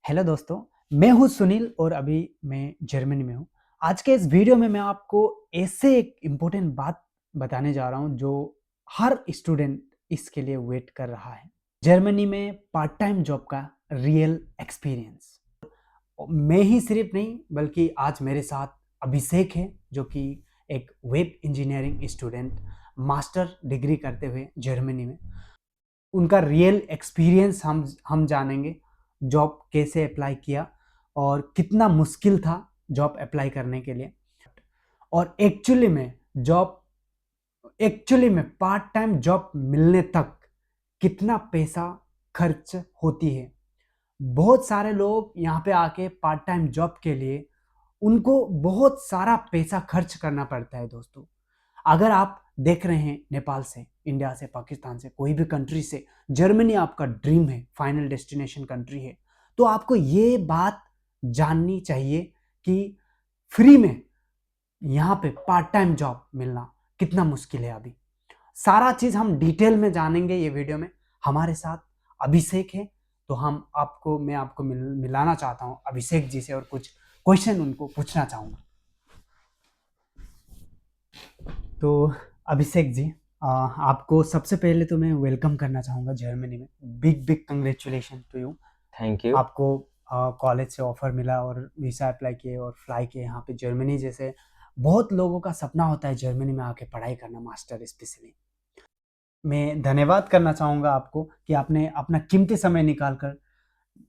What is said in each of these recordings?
Hello दोस्तों, मैं हूं सुनील और अभी मैं जर्मनी में हूं। आज के इस वीडियो में मैं आपको ऐसे एक इम्पोर्टेंट बात बताने जा रहा हूं जो हर स्टूडेंट इसके लिए वेट कर रहा है। जर्मनी में पार्ट टाइम जॉब का रियल एक्सपीरियंस। मैं ही सिर्फ नहीं बल्कि आज मेरे साथ अभिषेक है जो कि एक web engineering student master degree करते हुए जर्मनी में। उनका रियल एक्सपीरियंस हम जानेंगे। जॉब कैसे अप्लाई किया और कितना मुश्किल था जॉब अप्लाई करने के लिए, और एक्चुअली में पार्ट टाइम जॉब मिलने तक कितना पैसा खर्च होती है। बहुत सारे लोग यहाँ पे आके पार्ट टाइम जॉब के लिए उनको बहुत सारा पैसा खर्च करना पड़ता है दोस्तों। अगर आप देख रहे हैं नेपाल से, इंडिया से, पाकिस्तान से, कोई भी कंट्री से, जर्मनी आपका ड्रीम है, फाइनल डेस्टिनेशन कंट्री है, तो आपको ये बात जाननी चाहिए कि फ्री में यहाँ पे पार्ट टाइम जॉब मिलना कितना मुश्किल है। अभी सारा चीज हम डिटेल में जानेंगे ये वीडियो में। हमारे साथ अभिषेक है, तो मैं आपको मिलाना चाहता हूँ अभिषेक जी से और कुछ क्वेश्चन उनको पूछना चाहूँगा। तो अभिषेक जी, आपको सबसे पहले तो मैं वेलकम करना चाहूँगा जर्मनी में। Big big congratulation to you. Thank you. आपको कॉलेज से ऑफर मिला और वीज़ा अप्लाई किए और फ्लाई किए यहाँ पे जर्मनी जैसे। बहुत लोगों का सपना होता है जर्मनी में आके पढ़ाई करना, मास्टर स्पेशली। मैं धन्यवाद करना चाहूँगा आपको कि आपने अपना कीमती समय निकाल कर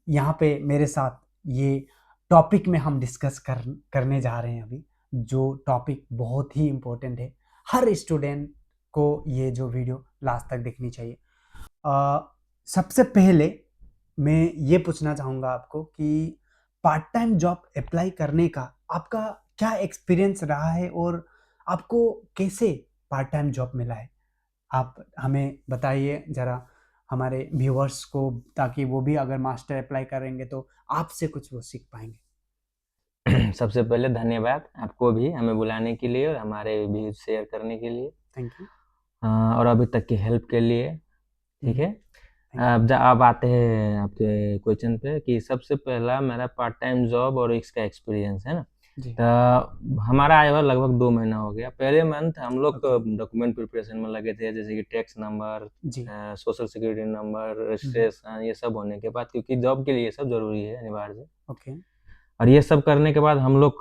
यहाँ पे मेरे साथ ये टॉपिक में हम डिस्कस करने जा रहे हैं अभी, जो टॉपिक बहुत ही इम्पोर्टेंट है। हर स्टूडेंट को ये जो वीडियो लास्ट तक देखनी चाहिए। सबसे पहले मैं ये पूछना चाहूँगा आपको कि पार्ट टाइम जॉब अप्लाई करने का आपका क्या एक्सपीरियंस रहा है और आपको कैसे पार्ट टाइम जॉब मिला है। आप हमें बताइए ज़रा, हमारे व्यूअर्स को, ताकि वो भी अगर मास्टर अप्लाई करेंगे तो आपसे कुछ वो सीख पाएंगे। सबसे पहले धन्यवाद आपको भी हमें बुलाने के लिए और हमारे व्यूज शेयर करने के लिए। Thank you. और अभी तक की हेल्प के लिए। ठीक है। Thank you. अब आते हैं आपके क्वेश्चन पे कि सबसे पहला मेरा पार्ट टाइम जॉब और इसका एक्सपीरियंस है ना। जी। तो हमारा आया हुआ लगभग 2 महीना हो गया। पहले मंथ हम लोग ओके। डॉक्यूमेंट प्रिपरेशन में लगे थे, जैसे कि टैक्स नंबर, जी। सोशल सिक्योरिटी नंबर, रजिस्ट्रेशन, ये सब होने के बाद, क्योंकि जॉब के लिए ये सब जरूरी है अनिवार्य। ओके। और ये सब करने के बाद हम लोग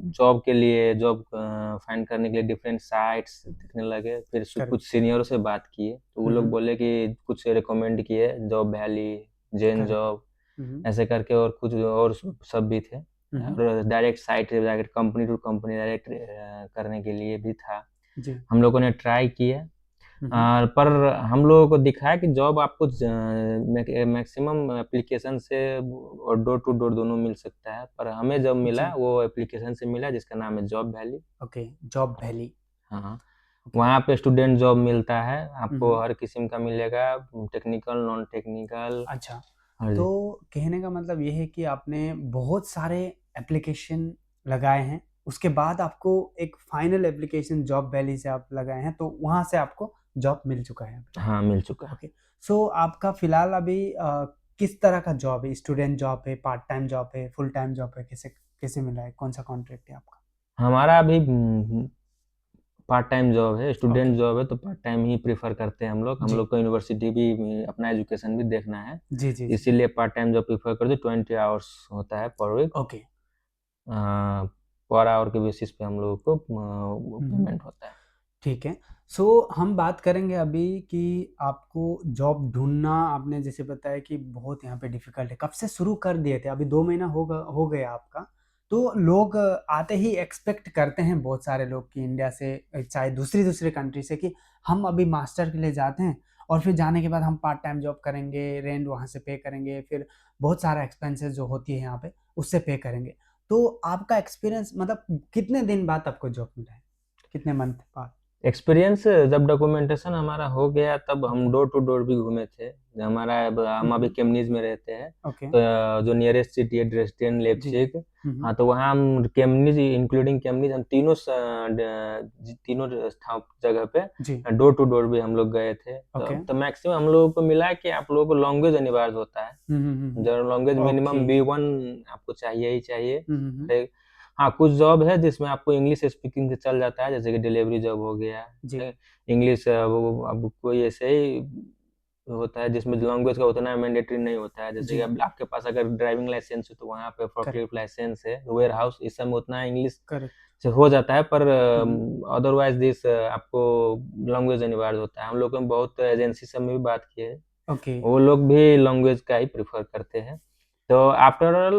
जॉब के लिए जॉब फाइंड करने के लिए डिफरेंट साइट्स देखने लगे। फिर करेक्ट। कुछ सीनियरों से बात किए तो वो लोग बोले कि कुछ रिकमेंड किए, जॉब वैली, जेन करेक्ट। जॉब, ऐसे करके, और कुछ और सब भी थे। और direct site, direct company to company direct करने के लिए भी था। जी। हम लोगों ने ट्राई किया। पर हम लोगों को दिखाया कि जॉब आपको मैक्सिमम एप्लीकेशन से और डोर टू डोर दोनों मिल सकता है, पर हमें जब मिला जी। वो एप्लीकेशन से मिला जिसका नाम है job valley. Okay, job valley. हाँ, ओके। वहाँ पे स्टूडेंट जॉब मिलता है, आपको हर किस्म का मिलेगा, टेक्निकल, नॉन टेक्निकल। अच्छा, हाँ तो जी। कहने का मतलब ये है कि आपने बहुत सारे एप्लीकेशन लगाए हैं, उसके बाद आपको एक फाइनल एप्लीकेशन जॉब वैली से आप लगाए हैं, तो वहाँ से आपको जॉब मिल चुका है अभी। हाँ, मिल चुका है। ओके। सो आपका फिलहाल अभी किस तरह का जॉब है? स्टूडेंट जॉब है, पार्ट टाइम जॉब है, फुल टाइम जॉब है? कैसे कैसे मिला है? कौन सा कॉन्ट्रैक्ट है आपका? हमारा अभी पार्ट टाइम जॉब है, ओके। स्टूडेंट जॉब है, तो पार्ट टाइम ही प्रेफर करते हैं हम लोग। हम जी। लोग को यूनिवर्सिटी भी अपना एजुकेशन भी देखना है, जी, जी, जी। इसीलिए पार्ट टाइम जॉब प्रेफर करते। 20 आवर्स होता है per week. Okay. Per hour के बेसिस पे हम लोगों को हुँ। पेमेंट होता है। ठीक है। सो हम बात करेंगे अभी कि आपको जॉब ढूँढना, आपने जैसे बताया कि बहुत यहाँ पे डिफ़िकल्ट है। कब से शुरू कर दिए थे? अभी 2 महीना हो गया आपका। तो लोग आते ही एक्सपेक्ट करते हैं, बहुत सारे लोग, कि इंडिया से चाहे दूसरी-दूसरी कंट्री से, कि हम अभी मास्टर के लिए जाते हैं और फिर जाने के बाद हम पार्ट टाइम जॉब करेंगे, रेंट वहाँ से पे करेंगे, फिर बहुत सारा एक्सपेंसेस जो होती है यहाँ पे, उससे पे करेंगे। तो आपका एक्सपीरियंस मतलब कितने दिन बाद आपको जॉब मिला है? कितने मंथ बाद? एक्सपीरियंस जब डॉक्यूमेंटेशन हमारा हो गया तब हम डोर टू डोर भी घूमे थे। हम अभी केमनीज में रहते हैं, ओके। तो जो नियरेस्ट सिटी है ड्रेसडेन, जी। लेप्जिग, हाँ तो वहाँ हम केमनीज इंक्लूडिंग केमनीज हम तीनों जगह पे जी। डोर टू डोर भी हम लोग गए थे। ओके। तो मैक्सिमम हम लोगों को मिला कि आप लोगों को लैंग्वेज अनिवार्य होता है। General language minimum okay. B1 आपको चाहिए ही चाहिए। हम्म। हाँ, कुछ जॉब है जिसमें आपको इंग्लिश स्पीकिंग से चल जाता है, जैसे कि डिलीवरी जॉब हो गया। जी। इंग्लिश वो अब कोई ऐसे ही होता है जिसमें लैंग्वेज का उतना मैंडेटरी नहीं होता है। जैसे कि जी। अब आपके पास अगर ड्राइविंग लाइसेंस है तो वहाँ पे करेक्ट। फोर्कलिफ्ट लाइसेंस है, वेयर हाउस, इस सब में उतना इंग्लिश करेक्ट। से हो जाता है, पर हम्म। अदरवाइज दिस आपको लैंग्वेज अनिवार्य होता है। हम लोग ने बहुत एजेंसी सब में भी बात की है, ओके। वो लोग भी लैंग्वेज का ही प्रेफर करते हैं। तो आफ्टर ऑल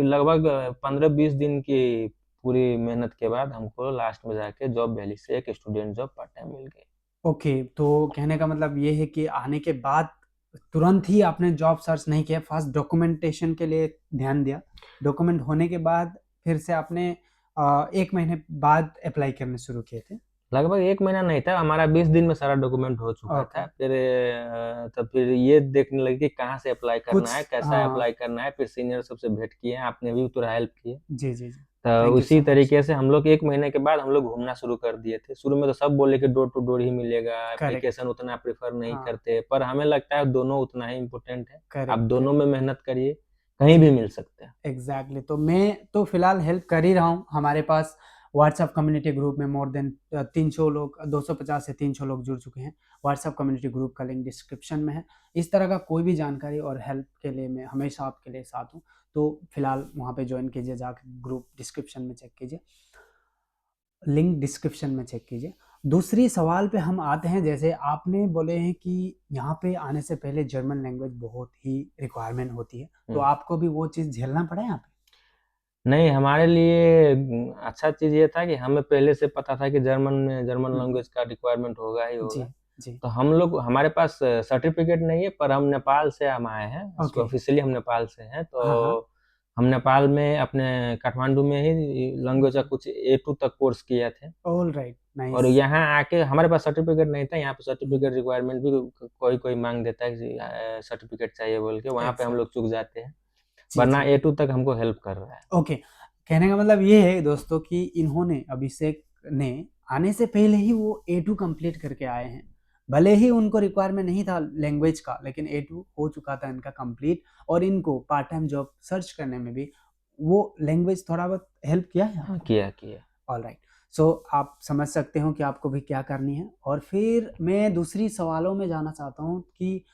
लगभग 15-20 दिन की पूरी मेहनत के बाद हमको लास्ट में जाके जॉब वैली से एक स्टूडेंट जॉब पार्ट टाइम मिल गई। ओके, तो कहने का मतलब ये है कि आने के बाद तुरंत ही आपने जॉब सर्च नहीं किया, फर्स्ट डॉक्यूमेंटेशन के लिए ध्यान दिया। डॉक्यूमेंट होने के बाद फिर से आपने 1 महीने बाद अप्लाई करने शुरू किए थे? लगभग 1 महीना नहीं था, हमारा 20 दिन में सारा डॉक्यूमेंट हो चुका ओके। था। फिर तब फिर ये देखने लगे कि कहाँ से अप्लाई करना कुछ है, कैसा हाँ। अप्लाई करना है। फिर सीनियर सबसे भेंट किए, आपने भी थोड़ा हेल्प की है। जी, जी, जी। तो थैंक यू उसी सो मच। तरीके से हम लोग 1 महीने के बाद हम लोग घूमना शुरू कर दिए थे। शुरू में तो सब बोले कि डोर टू डोर ही मिलेगा, करेक्ट। एप्लीकेशन उतना प्रेफ़र नहीं हाँ। करते, पर हमें लगता है दोनों उतना ही इम्पोर्टेंट है। आप करेक्ट, दोनों करेक्ट। में मेहनत करिए, कहीं जी। भी मिल सकते हैं। एग्जैक्टली तो मैं तो फिलहाल हेल्प कर ही रहा हूँ। हमारे पास व्हाट्सएप कम्युनिटी ग्रुप में मोर देन 300 लोग, 250 से 300 लोग जुड़ चुके हैं। व्हाट्सएप कम्युनिटी ग्रुप का लिंक डिस्क्रिप्शन में है। इस तरह का कोई भी जानकारी और हेल्प के लिए मैं हमेशा आपके लिए साथ हूँ। तो फिलहाल वहाँ पे ज्वाइन कीजिए, जाकर ग्रुप डिस्क्रिप्शन में चेक कीजिए, लिंक डिस्क्रिप्शन में चेक कीजिए। दूसरी सवाल पे हम आते हैं, जैसे आपने बोले हैं कि यहाँ पे आने से पहले जर्मन लैंग्वेज बहुत ही रिक्वायरमेंट होती है, तो आपको भी वो चीज़ झेलना पड़ा यहाँ पे? नहीं, हमारे लिए अच्छा चीज़ ये था कि हमें पहले से पता था कि जर्मन हम्म। लैंग्वेज का रिक्वायरमेंट होगा ही जी। होगा। जी। तो हमारे पास सर्टिफ़िकेट नहीं है, पर हम नेपाल से हम आए हैं। ओके। ऑफ़िशियली हम नेपाल से हैं, हाँ, हाँ। तो हम नेपाल में अपने काठमांडू में ही लैंग्वेज का कुछ A2 तक कोर्स किए थे। ऑलराइट, और नाइस। यहाँ आके हमारे पास सर्टिफ़िकेट नहीं था, यहाँ पे सर्टिफ़िकेट रिक्वायरमेंट भी कोई-कोई माँग देता है कि सर्टिफ़िकेट चाहिए बोल के, वहाँ पे हम एग्ज़ैक्ट। लोग चूक जाते हैं। जी, वरना जी। A2 तक हमको हेल्प कर रहा है। ओके, कहने का मतलब ये है दोस्तों कि इन्होंने, अभिषेक ने, आने से पहले ही वो A2 कंप्लीट करके आए हैं। भले ही उनको रिक्वायरमेंट नहीं था लैंग्वेज का, लेकिन A2 हो चुका था इनका कंप्लीट, और इनको पार्ट टाइम जॉब सर्च करने में भी वो लैंग्वेज थोड़ा बहुत हेल्प किया है हाँ, आपको? किया। ऑलराइट। सो आप समझ सकते हो कि आपको भी क्या करनी है। और फिर मैं दूसरी सवालों में जाना चाहता हूँ कि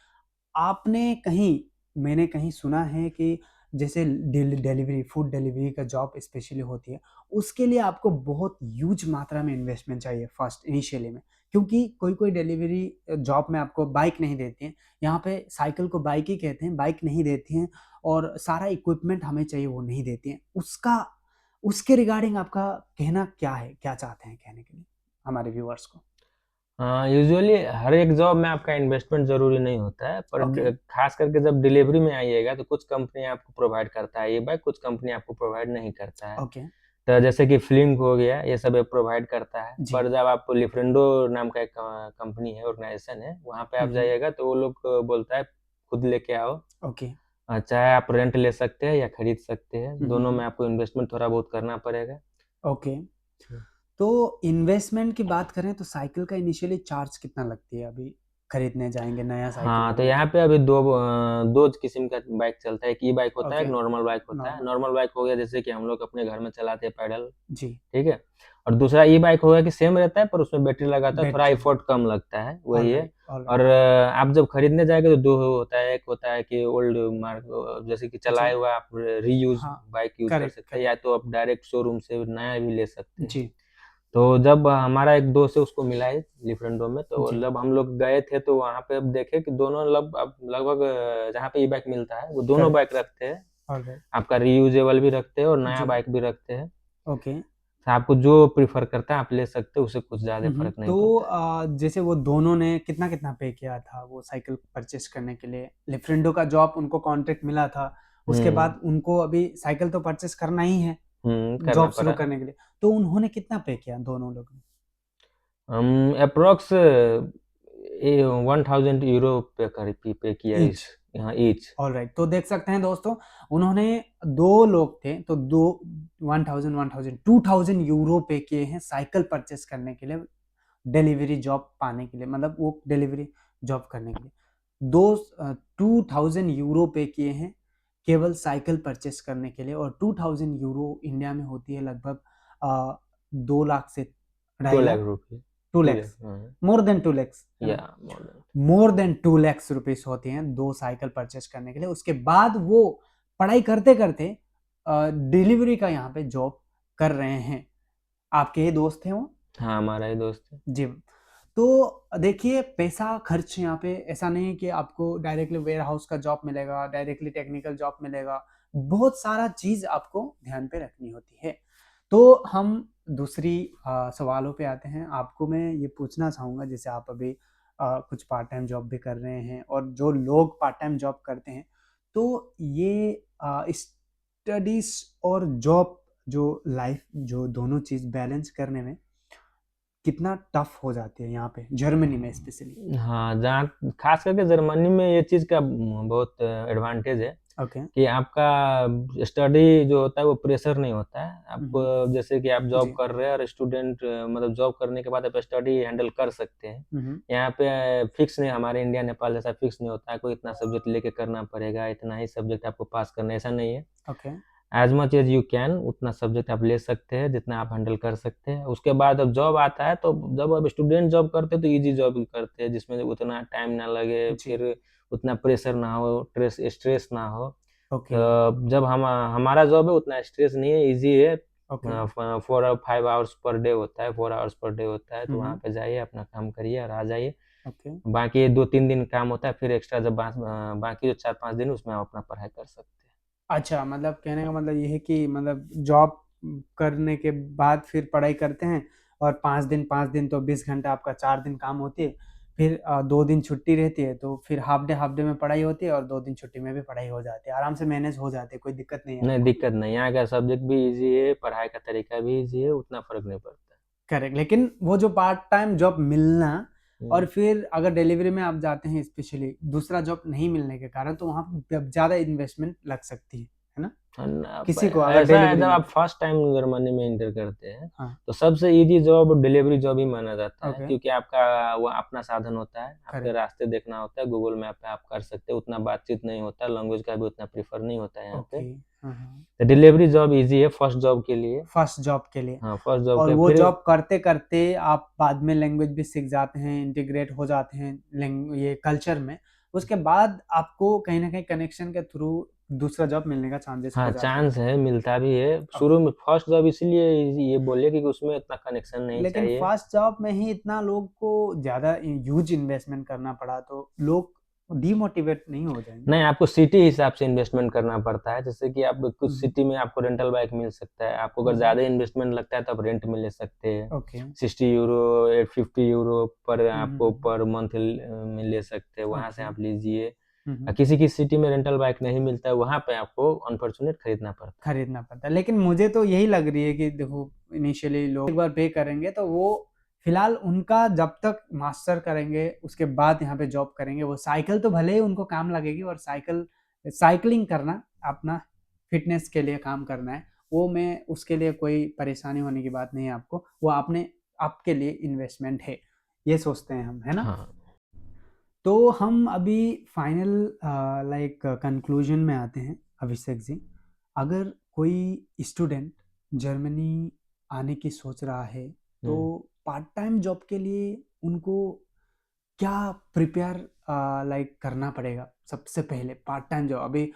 आपने कहीं मैंने कहीं सुना है कि जैसे डिलीवरी, फूड डिलीवरी का जॉब स्पेशली होती है, उसके लिए आपको बहुत ह्यूज मात्रा में इन्वेस्टमेंट चाहिए फर्स्ट इनिशियली में, क्योंकि कोई-कोई डिलीवरी जॉब में आपको बाइक नहीं देती हैं। यहाँ पे साइकिल को बाइक ही कहते हैं, बाइक नहीं देती हैं, और सारा इक्विपमेंट हमें चाहिए वो नहीं देती हैं। उसके रिगार्डिंग आपका कहना क्या है? क्या चाहते हैं कहने के लिए हमारे व्यूअर्स को? यूजुअली हर एक जॉब में आपका इन्वेस्टमेंट ज़रूरी नहीं होता है, पर ओके। खास करके जब डिलीवरी में आइएगा तो कुछ कंपनी आपको प्रोवाइड करता है ये बाइक, कुछ कंपनी आपको प्रोवाइड नहीं करता है। ओके। तो जैसे कि फ्लिंक हो गया, ये सब प्रोवाइड करता है। जी। पर जब आप लिफ्रेंडो नाम का एक कंपनी है, ऑर्गेनाइजेशन है, वहाँ पे आप जाइएगा तो वो लोग बोलता है खुद लेके आओ। ओके। चाहे आप रेंट ले सकते हैं या खरीद सकते हैं, हुँ, हुँ, दोनों हुँ। में आपको इन्वेस्टमेंट थोड़ा बहुत करना पड़ेगा। ओके। तो इन्वेस्टमेंट की बात करें तो साइकिल का इनिशियली चार्ज कितना लगती है? अभी खरीदने जाएँगे, नया साइकिल हाँ, तो लेंगे यहाँ तो? पे अभी 2 किस्म का बाइक चलता है, एक ई बाइक होता है, ओके, एक नॉर्मल बाइक होता है। नॉर्मल। नॉर्मल बाइक हो गया जैसे कि हम लोग अपने घर में चलाते हैं पैडल, जी। ठीक है? और दूसरा ई बाइक हो गया कि सेम रहता है पर उसमें बैटरी लगाता है, थोड़ा बैटरी। एफर्ट कम लगता है, वही है। ऑलराइट, और ऑलराइट। आप जब खरीदने जाएँगे तो 2 होता है, एक होता है कि ओल्ड जैसे कि चलाए जी। हुआ आप रीयूज़ हाँ, बाइक यूज़ कर करेक्ट, सकते हैं, या करेक्ट। तो आप डायरेक्ट शोरूम से नया भी ले सकते हैं। जी। तो जब हमारा एक दोस्त है उसको मिला है लिफ्रेंडो में, तो जी। जब हम लोग गए थे तो वहाँ पे अब देखे कि दोनों अब लगभग जहाँ पे ई बाइक मिलता है वो दोनों करेक्ट। बाइक रखते हैं। ऑलराइट। आपका रीयूजेबल भी रखते हैं और नया जी। बाइक भी रखते हैं। ओके। तो आपको जो प्रेफ़र करता है आप ले सकते हो, उससे कुछ ज़्यादा हुँ, हुँ। फ़र्क नहीं तो पड़ता है। जैसे वो दोनों ने कितना-कितना पे किया था वो साइकिल परचेज़ करने के लिए? लिफ्रेंडो का जॉब उनको कॉन्ट्रैक्ट मिला था, उसके हुँ, बाद उनको अभी साइकिल तो परचेज़ करना ही है करना जॉब शुरू पड़ा। करने के लिए। तो उन्होंने कितना पे किया दोनों लोगों ने? अप्रोक्स 1000 यूरो पे किया ईच। इस, हाँ ईच। ऑलराइट, तो देख सकते हैं दोस्तों, उन्होंने 2 लोग थे तो 1000 2000 यूरो पे किए हैं साइकिल परचेस करने के लिए, डिलीवरी जॉब पाने के लिए, मतलब वो डिलीवरी जॉब करने के लिए 2000 यूरो पे किए हैं केवल साइकिल परचेस करने के लिए। और 2000 यूरो इंडिया में होती है लगभग 2 लाख से 2.5 2 लाख लाख, रुपए, 2 2 लाख, लाख, हाँ, मोर देन 2 लाख, है या ना? More than. More than 2 lakh rupees होते हैं 2 साइकिल परचेस करने के लिए। उसके बाद वो पढ़ाई करते करते डिलीवरी का यहाँ पे जॉब कर रहे हैं। आपके ही दोस्त हैं वो? हाँ, हमारा ही दोस्त है। जी। तो देखिए, पैसा खर्च यहाँ पे ऐसा नहीं है कि आपको डायरेक्टली वेयर हाउस का जॉब मिलेगा, डायरेक्टली टेक्निकल जॉब मिलेगा। बहुत सारा चीज़ आपको ध्यान पे रखनी होती है। तो हम दूसरी सवालों पे आते हैं। आपको मैं ये पूछना चाहूँगा, जैसे आप अभी कुछ पार्ट टाइम जॉब भी कर रहे हैं और जो लोग पार्ट टाइम जॉब करते हैं, तो ये स्टडीज़ और जॉब जो लाइफ जो दोनों चीज़ बैलेंस करने में कितना टफ हो जाती है यहाँ पे जर्मनी में स्पेशली? हाँ, जहाँ खास करके जर्मनी में ये चीज़ का बहुत एडवांटेज है ओके। कि आपका स्टडी जो होता है वो प्रेशर नहीं होता है। हम्म। आप जैसे कि आप जॉब जी। कर रहे हैं और स्टूडेंट मतलब जॉब करने के बाद आप स्टडी हैंडल कर सकते हैं। हम्म। यहाँ पे फिक्स नहीं, हमारे इंडिया नेपाल जैसा फिक्स नहीं होता है, कोई इतना सब्जेक्ट लेके करना पड़ेगा, इतना ही सब्जेक्ट आपको पास करना है, ऐसा नहीं है। Okay. As much as you can उतना सब्जेक्ट आप ले सकते हैं जितना आप हैंडल कर सकते हैं। उसके बाद अब जॉब आता है तो जब अब स्टूडेंट जॉब करते हैं तो इजी जॉब करते हैं जिसमें उतना टाइम ना लगे, जी। फिर उतना प्रेशर ना हो, स्ट्रेस ना हो। ओके। तो जब हमारा जॉब है उतना स्ट्रेस नहीं है, इजी है। ओके। 4 और 5 आवर्स पर डे होता है, 4 आवर्स पर डे होता है, तो वहाँ हम्म। पे जाइए अपना काम करिए और आ जाइए। ओके। बाकी 2-3 दिन काम होता है, फिर एक्स्ट्रा जब बाकी जो 4-5 दिन उसमें आप अपना पढ़ाई कर सकते हैं। अच्छा, मतलब कहने का मतलब ये है कि मतलब जॉब करने के बाद फिर पढ़ाई करते हैं, और 5 दिन तो 20 घंटा आपका 4 दिन काम होती है, फिर 2 दिन छुट्टी रहती है, तो फिर हाफ डे में पढ़ाई होती है और 2 दिन छुट्टी में भी पढ़ाई हो जाती है, आराम से मैनेज हो जाती है, कोई दिक्कत नहीं है नहीं, आपको? दिक्कत नहीं, यहाँ का सब्जेक्ट भी इजी है, पढ़ाई का तरीका भी इजी है, उतना फर्क नहीं पड़ता। करेक्ट, लेकिन वो जो पार्ट टाइम जॉब मिलना और हम्म। फिर अगर डिलीवरी में आप जाते हैं स्पेशली, दूसरा जॉब नहीं मिलने के कारण, तो वहाँ पे ज़्यादा इन्वेस्टमेंट लग सकती है ना? किसी को अगर ऐसा है, डिलीवरी जब में। आप फर्स्ट टाइम जर्मनी में इंटर करते हैं हाँ। तो सबसे इजी जॉब डिलीवरी जॉब ही माना जाता है, ओके। क्योंकि आपका वो अपना साधन होता है, आपके करेक्ट। रास्ते देखना होता है, गूगल मैप पे आप कर सकते हैं, उतना बातचीत नहीं होता, लैंग्वेज का भी उतना प्रीफर नहीं होता है यहाँ पे। ओके। हाँ हाँ। तो डिलीवरी जॉब इजी है फर्स्ट जॉब के लिए। फर्स्ट जॉब के लिए। हाँ, फर्स्ट जॉब और के वो फिर। जॉब करते करते आप बाद में लैंग्वेज भी सीख जाते हैं, इंटीग्रेट हो जाते हैं ये कल्चर में। उसके बाद आपको कहीं ना कहीं कनेक्शन के थ्रू दूसरा जॉब मिलने का चांसेस हाँ, हो जाते हैं। चांस है, मिलता भी है। शुरू ओके। में फर्स्ट जॉब इसलिए ये बोले क्योंकि उसमें इतना कनेक्शन नहीं लेकिन चाहिए। फर्स्ट जॉब में ही इतना लोग को ज़्यादा ह्यूज इन्वेस्टमेंट करना पड़ा, तो लोग डीमोटिवेट नहीं हो जाएंगे? नहीं, आपको सिटी हिसाब से इन्वेस्टमेंट करना पड़ता है, जैसे कि आप कुछ हम्म। सिटी में आपको रेंटल बाइक मिल सकता है, आपको अगर हम्म। ज़्यादा इन्वेस्टमेंट लगता है तो आप रेंट में ले सकते हैं। ओके। 60 यूरो, 850 यूरो पर आपको हम्म। पर मंथ में ले सकते हैं, वहाँ से ओके। आप लीजिए। हम्म। किसी किसी सिटी में रेंटल बाइक नहीं मिलता है, वहाँ पे आपको अनफॉर्चुनेट खरीदना पड़ता है। खरीदना पड़ता है, लेकिन मुझे तो यही लग रही है कि देखो, इनिशियली लोग एक बार पे करेंगे तो वो फिलहाल उनका जब तक मास्टर करेंगे उसके बाद यहाँ पे जॉब करेंगे, वो साइकिल तो भले ही उनको काम लगेगी, और साइकिलिंग करना अपना फिटनेस के लिए काम करना है, वो मैं उसके लिए कोई परेशानी होने की बात नहीं है आपको, वो आपके लिए इन्वेस्टमेंट है, ये सोचते हैं हम, है ना? हाँ। तो हम अभी फाइनल लाइक कंक्लूजन में आते हैं अभिषेक जी। अगर कोई स्टूडेंट जर्मनी आने की सोच रहा है, तो हम्म। पार्ट टाइम जॉब के लिए उनको क्या प्रिपेयर लाइक करना पड़ेगा? सबसे पहले पार्ट टाइम जॉब अभी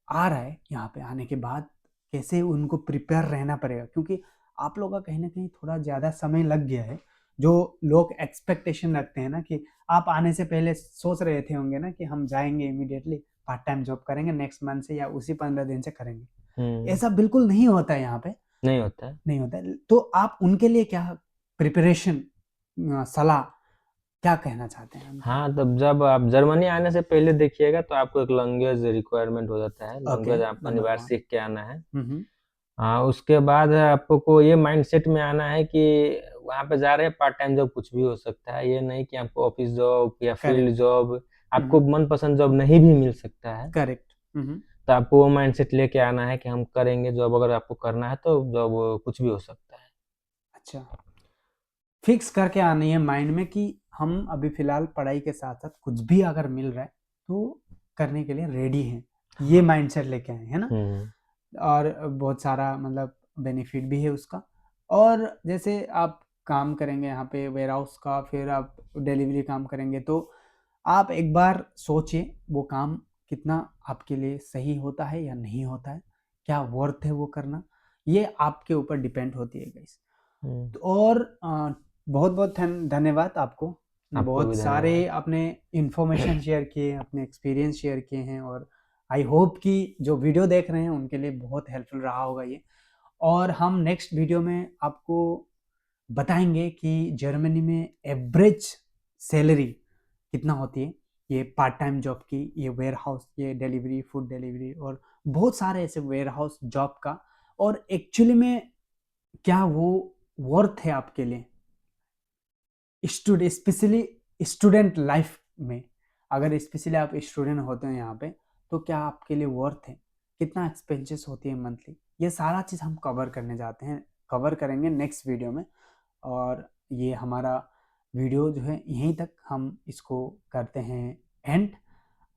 आ रहा है, यहाँ पे आने के बाद कैसे उनको प्रिपेयर रहना पड़ेगा? क्योंकि आप लोग का कहीं ना कहीं थोड़ा ज़्यादा समय लग गया है। जो लोग एक्सपेक्टेशन रखते हैं ना कि आप आने से पहले सोच रहे थे होंगे ना कि हम जाएंगे इमीडिएटली पार्ट टाइम जॉब करेंगे नेक्स्ट मंथ से या उसी 15 दिन से करेंगे, हम्म। ऐसा बिल्कुल नहीं होता है यहाँ पे। नहीं होता है। नहीं होता है, तो आप उनके लिए क्या प्रिपरेशन सलाह क्या कहना चाहते हैं उनको? हाँ, तब जब आप जर्मनी आने से पहले देखिएगा तो आपको एक लैंग्वेज रिक्वायरमेंट हो जाता है, ओके। लैंग्वेज आप नंबर अनिवार्य वन। सीख के आना है। हम्म। हाँ, उसके बाद आपको ये माइंडसेट में आना है कि वहाँ पे जा रहे हैं, पार्ट टाइम जॉब कुछ भी हो सकता है। ये नहीं कि आपको ऑफिस जॉब या फील्ड करेक्ट। जॉब, आपको हम्म। मनपसंद जॉब नहीं भी मिल सकता है। करेक्ट। हम्म। तो आपको वो माइंडसेट लेके आना है कि हम करेंगे जॉब, अगर आपको करना है तो जॉब कुछ भी हो सकता है। अच्छा, फिक्स करके आनी है माइंड में कि हम अभी फिलहाल पढ़ाई के साथ साथ कुछ भी अगर मिल रहा है तो करने के लिए रेडी हैं, ये हाँ। माइंडसेट लेके आए, है ना। हम्म। और बहुत सारा मतलब बेनिफिट भी है उसका। और जैसे आप काम करेंगे यहाँ पे वेयर हाउस का, फिर आप डिलीवरी काम करेंगे, तो आप एक बार सोचिए वो काम कितना आपके लिए सही होता है या नहीं होता है, क्या वर्थ है वो करना, ये आपके ऊपर डिपेंड होती है गाइस। हम्म। और बहुत बहुत धन्यवाद आपको, आपको भी बहुत सारे धन्यवाद। आपने इंफॉर्मेशन शेयर किए, अपने एक्सपीरियंस शेयर किए हैं, और आई होप कि जो वीडियो देख रहे हैं उनके लिए बहुत हेल्पफुल रहा होगा ये। और हम नेक्स्ट वीडियो में आपको बताएंगे कि जर्मनी में एवरेज सैलरी कितना होती है, ये पार्ट टाइम जॉब की, ये वेयर हाउस, ये डिलीवरी, फूड डिलीवरी, और बहुत सारे ऐसे वेयर हाउस जॉब का, और एक्चुअली में क्या वो वर्थ है आपके लिए स्टूडेंट, स्पेशली स्टूडेंट लाइफ में। अगर स्पेशली आप स्टूडेंट होते हैं यहाँ पे, तो क्या आपके लिए वर्थ है, कितना एक्सपेंसेस होती है मंथली, ये सारा चीज़ हम कवर करने जाते हैं, कवर करेंगे नेक्स्ट वीडियो में। और ये हमारा वीडियो जो है यहीं तक हम इसको करते हैं एंड।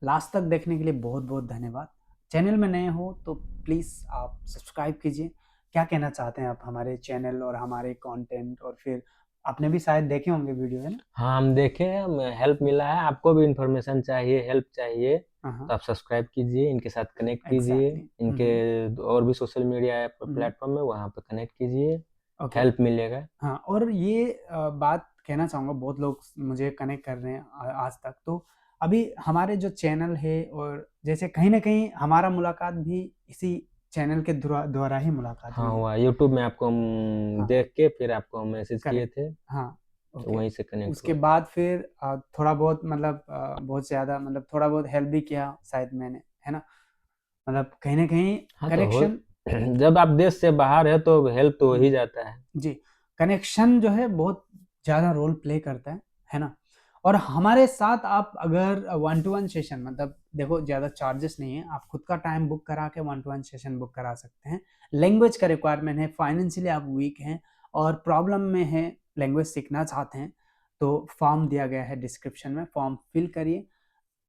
लास्ट तक देखने के लिए बहुत बहुत धन्यवाद। चैनल में नए हो तो प्लीज़ आप सब्सक्राइब कीजिए। क्या कहना चाहते हैं आप हमारे चैनल और हमारे कंटेंट, और फिर आपने भी शायद देखे होंगे वीडियो, है ना। हाँ, हम देखे हैं, हेल्प मिला है। आपको भी इंफॉर्मेशन चाहिए, हेल्प चाहिए, हाँ, तो आप सब्सक्राइब कीजिए, इनके साथ कनेक्ट कीजिए। एग्जैक्टली। इनके और भी सोशल मीडिया ऐप हम्म। प्लेटफॉर्म है, वहाँ पे कनेक्ट कीजिए, ओके। हेल्प मिलेगा। हाँ, और ये बात कहना चाहूँगा, बहुत लोग मुझे कनेक्ट कर रहे हैं आज तक, तो अभी हमारे जो चैनल है, और जैसे कहीं ना कहीं हमारा मुलाकात भी इसी चैनल के द्वारा ही मुलाकात हाँ, हुई है। हुआ यूट्यूब में आपको हम हाँ, देख के फिर आपको हम मैसेज किए करेक्ट। थे, हाँ, तो ओके। वहीं से कनेक्ट उसके हुआ था। बाद फिर थोड़ा बहुत मतलब बहुत ज़्यादा मतलब थोड़ा बहुत हेल्प भी किया शायद मैंने, है ना। मतलब कहीं ना कहीं हाँ, तो हो कनेक्शन। जब आप देश से बाहर है तो हेल्प तो हो ही जाता है। जी, कनेक्शन जो है बहुत ज़्यादा रोल प्ले करता है ना। और हमारे साथ आप अगर वन टू वन सेशन, मतलब देखो ज़्यादा चार्जेस नहीं है, आप खुद का टाइम बुक करा के one two one session book करा सकते हैं। लैंग्वेज का रिक्वायरमेंट है, फाइनेंशियली आप वीक हैं और प्रॉब्लम में हैं, लैंग्वेज सीखना चाहते हैं, तो फॉर्म दिया गया है डिस्क्रिप्शन में, फॉर्म फिल करिए।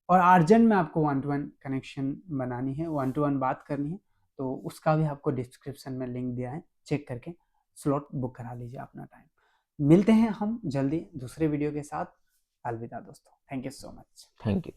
और अर्जेंट में आपको वन टू वन कनेक्शन बनानी है, वन टू वन बात करनी है, तो उसका भी आपको डिस्क्रिप्शन में लिंक दिया है, चेक करके स्लॉट बुक करा लीजिए अपना टाइम। मिलते हैं हम जल्दी दूसरे वीडियो के साथ। अलविदा दोस्तों, thank you so much. Thank you.